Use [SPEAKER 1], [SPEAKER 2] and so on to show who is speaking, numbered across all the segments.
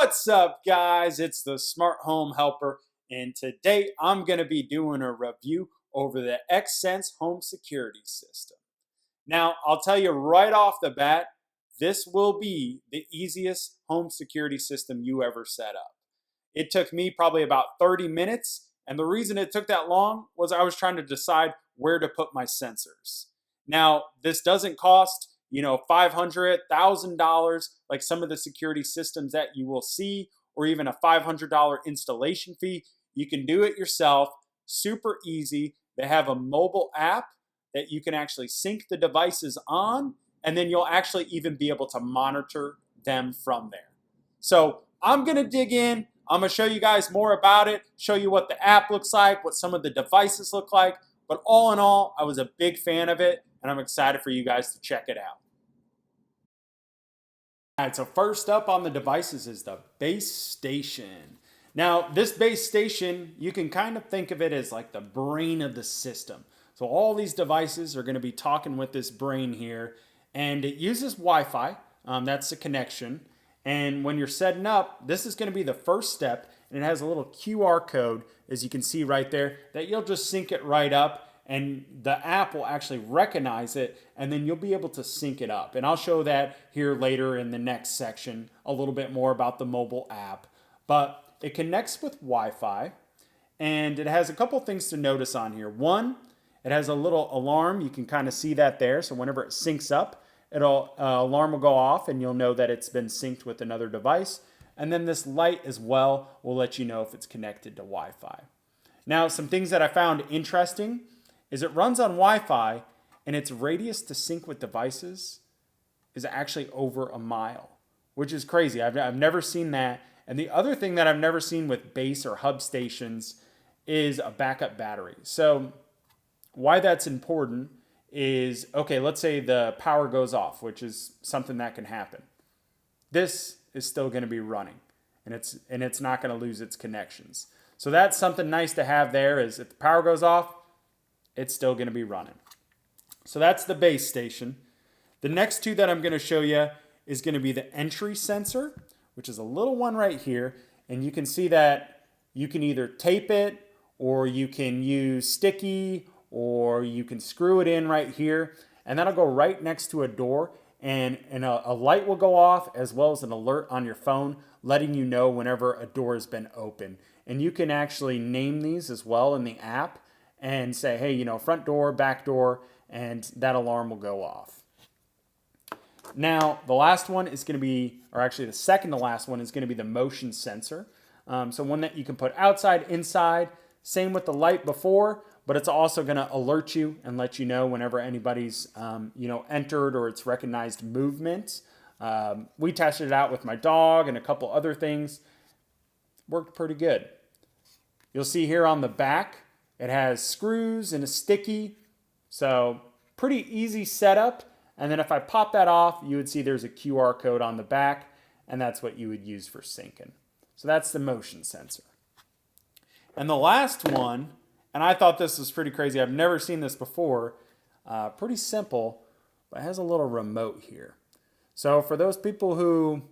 [SPEAKER 1] What's up, guys? It's the Smart Home Helper, and today I'm going to be doing a review over the XSense home security system. Now, I'll tell you right off the bat, this will be the easiest home security system you ever set up. It took me probably about 30 minutes, and the reason it took that long was I was trying to decide where to put my sensors. Now, this doesn't cost, $500, $1,000 like some of the security systems that you will see, or even a $500 installation fee. You can do it yourself, super easy. They have a mobile app that you can actually sync the devices on, and then you'll actually even be able to monitor them from there. So I'm going to dig in. I'm going to show you guys more about it, show you what the app looks like, what some of the devices look like. But all in all, I was a big fan of it, and I'm excited for you guys to check it out. All right, so first up on the devices is the base station. Now, this base station, you can kind of think of it as like the brain of the system. So all these devices are going to be talking with this brain here, and it uses Wi-Fi. That's the connection. And when you're setting up, this is going to be the first step, and it has a little QR code, as you can see right there, that you'll just sync it right up, and the app will actually recognize it, and then you'll be able to sync it up. And I'll show that here later in the next section, a little bit more about the mobile app. But it connects with Wi-Fi, and it has a couple things to notice on here. One, it has a little alarm. You can kind of see that there. So whenever it syncs up, alarm will go off, and you'll know that it's been synced with another device. And then this light as well will let you know if it's connected to Wi-Fi. Now, some things that I found interesting is it runs on Wi-Fi, and its radius to sync with devices is actually over a mile, which is crazy. I've never seen that. And the other thing that I've never seen with base or hub stations is a backup battery. So why that's important is, okay, let's say the power goes off, which is something that can happen. This is still going to be running, and it's not going to lose its connections. So that's something nice to have there, is if the power goes off, it's still going to be running. So that's the base station. The next two that I'm going to show you is going to be the entry sensor, which is a little one right here. And you can see that you can either tape it, or you can use sticky, or you can screw it in right here. And that'll go right next to a door, and a light will go off, as well as an alert on your phone letting you know whenever a door has been open. And you can actually name these as well in the app and say, hey, front door, back door, and that alarm will go off. Now, the last one is going to be, or actually the second to last one is going to be the motion sensor. So one that you can put outside, inside, same with the light before, but it's also going to alert you and let you know whenever anybody's, entered, or it's recognized movement. We tested it out with my dog and a couple other things. Worked pretty good. You'll see here on the back, it has screws and a sticky, so pretty easy setup. And then if I pop that off, you would see there's a QR code on the back, and that's what you would use for syncing. So that's the motion sensor. And the last one, and I thought this was pretty crazy. I've never seen this before. Pretty simple, but it has a little remote here. So for those people who,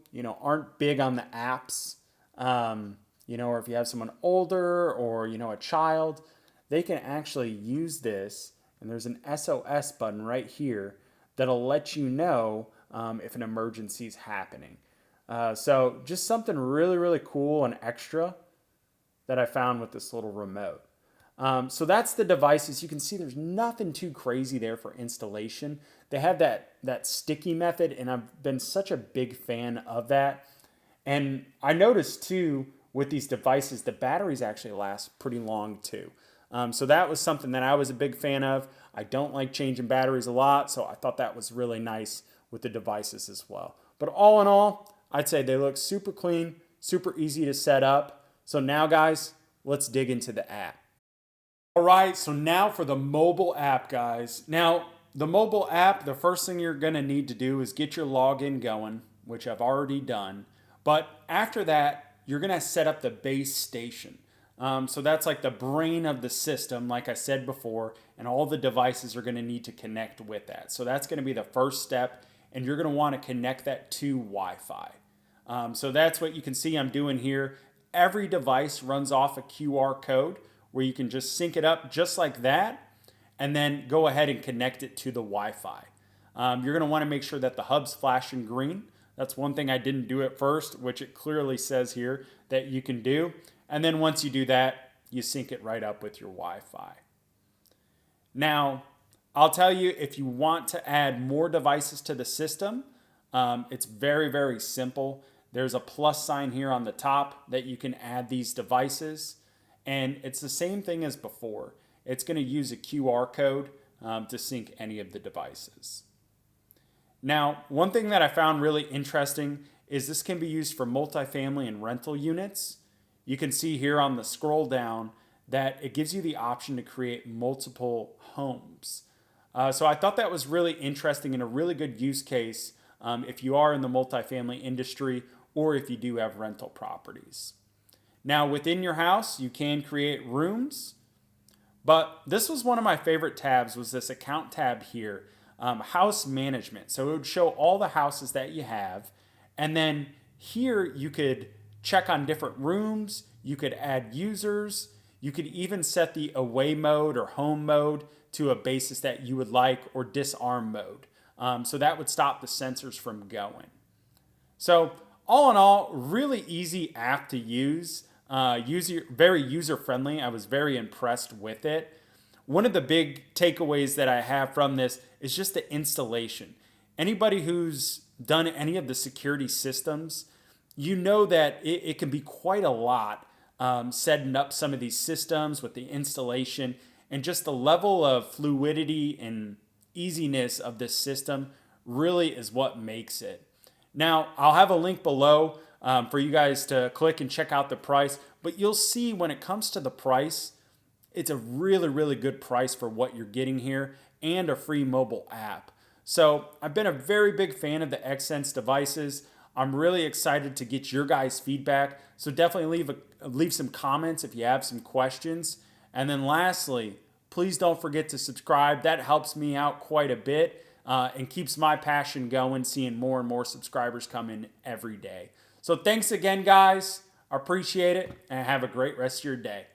[SPEAKER 1] aren't big on the apps, or if you have someone older, or, a child, they can actually use this, and there's an SOS button right here that'll let you know if an emergency is happening. So just something really, really cool and extra that I found with this little remote. So that's the devices. You can see there's nothing too crazy there for installation. They have that sticky method, and I've been such a big fan of that. And I noticed too, with these devices, the batteries actually last pretty long too. So that was something that I was a big fan of. I don't like changing batteries a lot, so I thought that was really nice with the devices as well. But all in all, I'd say they look super clean, super easy to set up. So now, guys, let's dig into the app. All right, so now for the mobile app, guys. Now, the mobile app, the first thing you're going to need to do is get your login going, which I've already done. But after that, you're going to set up the base station. So that's like the brain of the system, like I said before, and all the devices are going to need to connect with that. So that's going to be the first step, and you're going to want to connect that to Wi-Fi. So that's what you can see I'm doing here. Every device runs off a QR code where you can just sync it up just like that, and then go ahead and connect it to the Wi-Fi. You're going to want to make sure that the hub's flashing green. That's one thing I didn't do at first, which it clearly says here that you can do. And then once you do that, you sync it right up with your Wi-Fi. Now, I'll tell you, if you want to add more devices to the system, it's very, very simple. There's a plus sign here on the top that you can add these devices. And it's the same thing as before. It's going to use a QR code to sync any of the devices. Now, one thing that I found really interesting is this can be used for multifamily and rental units. You can see here on the scroll down that it gives you the option to create multiple homes. So I thought that was really interesting and a really good use case if you are in the multifamily industry or if you do have rental properties. Now, within your house, you can create rooms, but this was one of my favorite tabs, was this account tab here, house management. So it would show all the houses that you have, and then here you could check on different rooms, you could add users, you could even set the away mode or home mode to a basis that you would like, or disarm mode. So that would stop the sensors from going. So all in all, really easy app to use. Very user-friendly. I was very impressed with it. One of the big takeaways that I have from this is just the installation. Anybody who's done any of the security systems, you know that it can be quite a lot setting up some of these systems with the installation, and just the level of fluidity and easiness of this system really is what makes it. Now, I'll have a link below for you guys to click and check out the price, but you'll see when it comes to the price, it's a really, really good price for what you're getting here, and a free mobile app. So I've been a very big fan of the Xsense devices. I'm really excited to get your guys' feedback. So definitely leave some comments if you have some questions. And then lastly, please don't forget to subscribe. That helps me out quite a bit and keeps my passion going, seeing more and more subscribers come in every day. So thanks again, guys. I appreciate it, and have a great rest of your day.